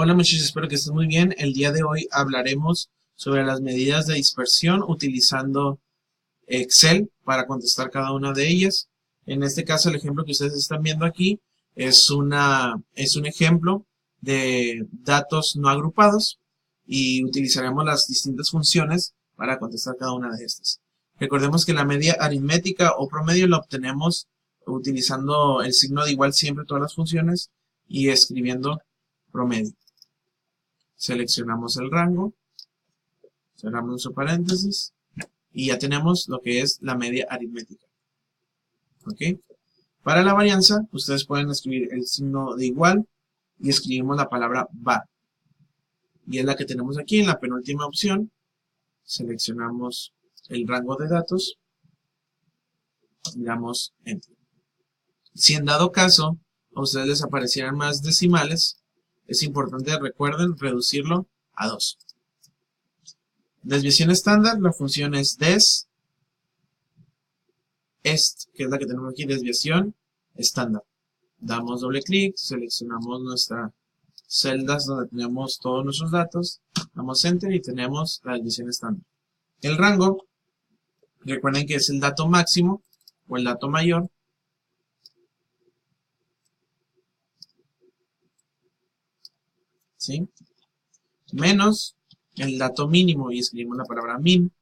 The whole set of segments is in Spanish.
Hola muchachos, espero que estén muy bien. El día de hoy hablaremos sobre las medidas de dispersión utilizando Excel para contestar cada una de ellas. En este caso, el ejemplo que ustedes están viendo aquí es un ejemplo de datos no agrupados y utilizaremos las distintas funciones para contestar cada una de estas. Recordemos que la media aritmética o promedio la obtenemos utilizando el signo de igual siempre todas las funciones y escribiendo promedio. Seleccionamos el rango, cerramos nuestro paréntesis y ya tenemos lo que es la media aritmética. ¿Ok? Para la varianza, ustedes pueden escribir el signo de igual y escribimos la palabra var. Y es la que tenemos aquí en la penúltima opción. Seleccionamos el rango de datos y damos Enter. Si en dado caso a ustedes les aparecieran más decimales, es importante, recuerden, reducirlo a 2. Desviación estándar, la función es des, est, que es la que tenemos aquí, desviación estándar. Damos doble clic, seleccionamos nuestras celdas donde tenemos todos nuestros datos, damos Enter y tenemos la desviación estándar. El rango, recuerden que es el dato máximo o el dato mayor. ¿Sí? Menos el dato mínimo y escribimos la palabra min.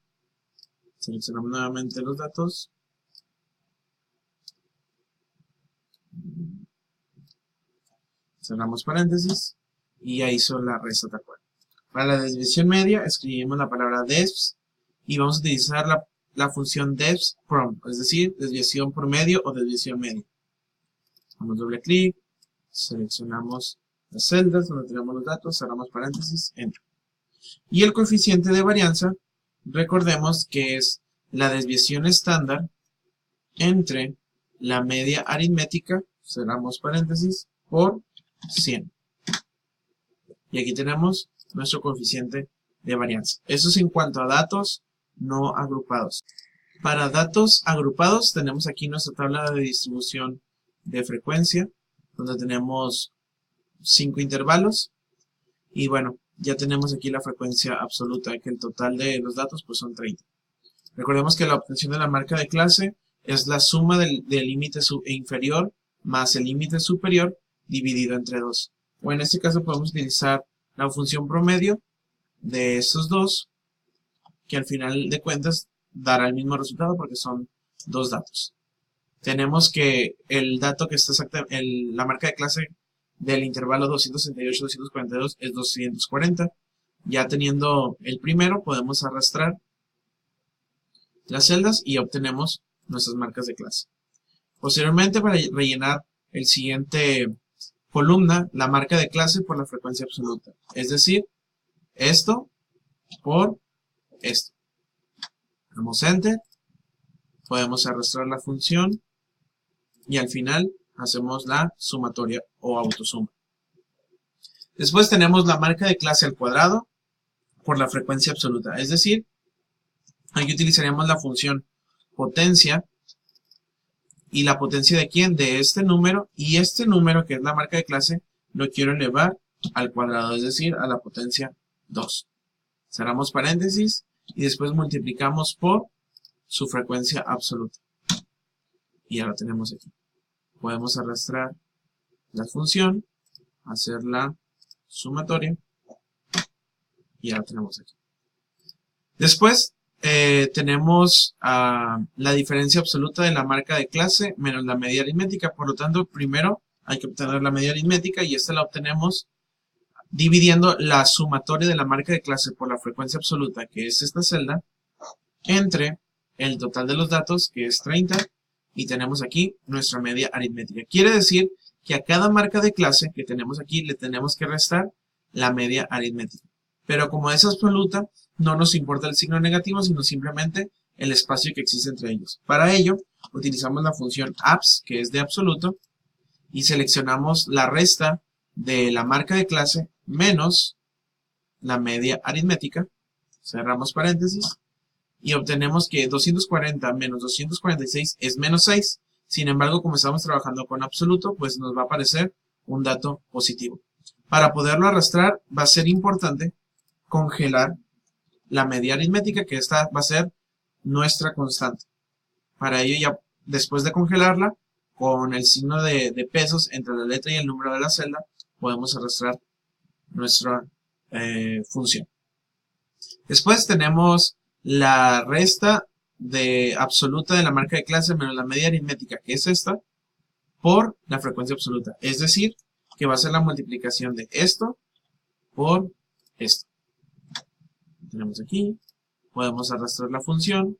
Seleccionamos nuevamente los datos. Cerramos paréntesis y ya hizo la resta tal cual. Para la desviación media escribimos la palabra devs y vamos a utilizar la función devs from, es decir, desviación promedio o desviación media. Damos doble clic, seleccionamos las celdas donde tenemos los datos, cerramos paréntesis, enter. Y el coeficiente de varianza, recordemos que es la desviación estándar entre la media aritmética, cerramos paréntesis, por 100. Y aquí tenemos nuestro coeficiente de varianza. Eso es en cuanto a datos no agrupados. Para datos agrupados tenemos aquí nuestra tabla de distribución de frecuencia, donde tenemos 5 intervalos. Y bueno, ya tenemos aquí la frecuencia absoluta, que el total de los datos pues son 30. Recordemos que la obtención de la marca de clase es la suma del límite inferior más el límite superior dividido entre 2. O en este caso podemos utilizar la función promedio de estos dos, que al final de cuentas dará el mismo resultado porque son dos datos. Tenemos que el dato que está la marca de clase del intervalo 268-242 es 240. Ya teniendo el primero, podemos arrastrar las celdas y obtenemos nuestras marcas de clase. Posteriormente, para rellenar el siguiente columna, la marca de clase por la frecuencia absoluta. Es decir, esto por esto. Damos Enter. Podemos arrastrar la función y al final hacemos la sumatoria o autosuma. Después tenemos la marca de clase al cuadrado por la frecuencia absoluta. Es decir, aquí utilizaríamos la función potencia. ¿Y la potencia de quién? De este número. Y este número, que es la marca de clase, lo quiero elevar al cuadrado, es decir, a la potencia 2. Cerramos paréntesis y después multiplicamos por su frecuencia absoluta. Y ya lo tenemos aquí. Podemos arrastrar la función, hacer la sumatoria y ya lo tenemos aquí. Después tenemos la diferencia absoluta de la marca de clase menos la media aritmética. Por lo tanto, primero hay que obtener la media aritmética y esta la obtenemos dividiendo la sumatoria de la marca de clase por la frecuencia absoluta, que es esta celda, entre el total de los datos, que es 30, y tenemos aquí nuestra media aritmética. Quiere decir que a cada marca de clase que tenemos aquí le tenemos que restar la media aritmética. Pero como es absoluta, no nos importa el signo negativo, sino simplemente el espacio que existe entre ellos. Para ello, utilizamos la función abs, que es de absoluto, y seleccionamos la resta de la marca de clase menos la media aritmética. Cerramos paréntesis y obtenemos que 240 menos 246 es menos 6. Sin embargo, como estamos trabajando con absoluto, pues nos va a aparecer un dato positivo. Para poderlo arrastrar va a ser importante congelar la media aritmética, que esta va a ser nuestra constante. Para ello, ya después de congelarla, con el signo de pesos entre la letra y el número de la celda, podemos arrastrar nuestra función. Después tenemos la resta absoluta de la marca de clase menos la media aritmética, que es esta, por la frecuencia absoluta. Es decir, que va a ser la multiplicación de esto por esto. Tenemos aquí, podemos arrastrar la función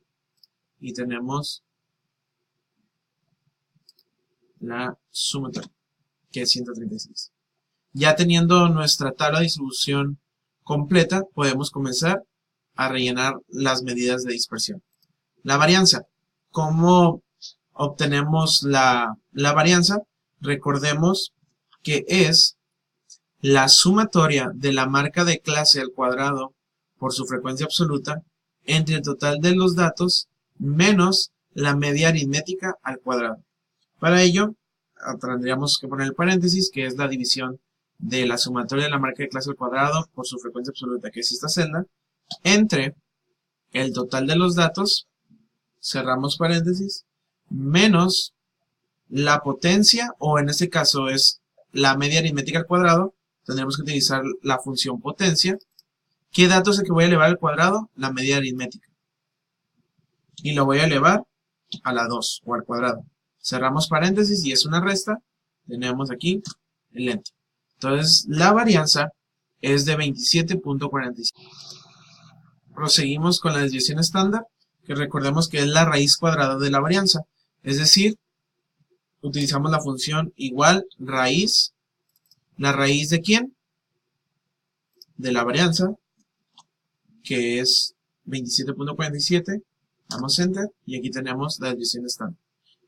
y tenemos la sumatoria, que es 136. Ya teniendo nuestra tabla de distribución completa, podemos comenzar a rellenar las medidas de dispersión. La varianza. ¿Cómo obtenemos la varianza? Recordemos que es la sumatoria de la marca de clase al cuadrado por su frecuencia absoluta entre el total de los datos menos la media aritmética al cuadrado. Para ello, tendríamos que poner el paréntesis, que es la división de la sumatoria de la marca de clase al cuadrado por su frecuencia absoluta, que es esta celda, entre el total de los datos, cerramos paréntesis, menos la potencia, o en este caso es la media aritmética al cuadrado. Tendremos que utilizar la función potencia. ¿Qué dato es el que voy a elevar al cuadrado? La media aritmética. Y lo voy a elevar a la 2 o al cuadrado. Cerramos paréntesis y es una resta. Tenemos aquí el lente. Entonces, la varianza es de 27.45. Proseguimos con la desviación estándar, que recordemos que es la raíz cuadrada de la varianza. Es decir, utilizamos la función igual raíz. ¿La raíz de quién? De la varianza, que es 27.47. Damos Enter y aquí tenemos la desviación estándar.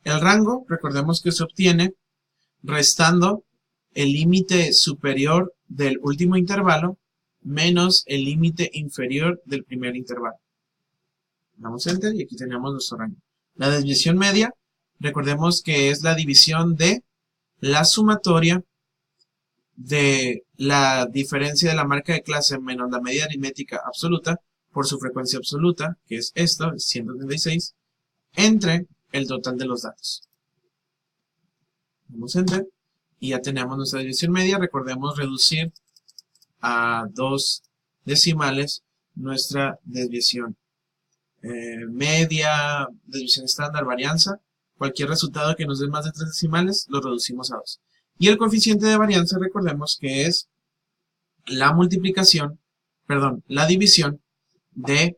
El rango, recordemos que se obtiene restando el límite superior del último intervalo menos el límite inferior del primer intervalo. Damos Enter y aquí tenemos nuestro rango. La desviación media, recordemos que es la división de la sumatoria de la diferencia de la marca de clase menos la media aritmética absoluta por su frecuencia absoluta, que es esta, 136, entre el total de los datos. Damos Enter y ya tenemos nuestra desviación media. Recordemos reducir a 2 decimales nuestra desviación media, desviación estándar, varianza. Cualquier resultado que nos dé más de 3 decimales lo reducimos a 2. Y el coeficiente de varianza, recordemos que es la multiplicación, perdón, la división de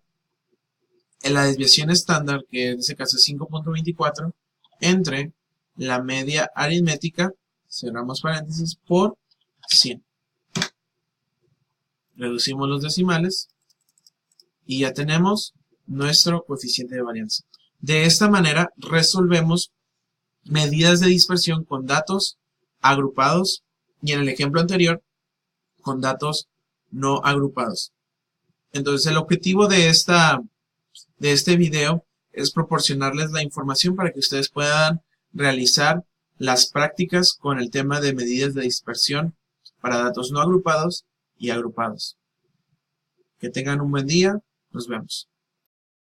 la desviación estándar, que en este caso es 5.24, entre la media aritmética, cerramos paréntesis, por 100. Reducimos los decimales y ya tenemos nuestro coeficiente de varianza. De esta manera resolvemos medidas de dispersión con datos agrupados y en el ejemplo anterior con datos no agrupados. Entonces el objetivo de este video es proporcionarles la información para que ustedes puedan realizar las prácticas con el tema de medidas de dispersión para datos no agrupados y agrupados. Que tengan un buen día. Nos vemos.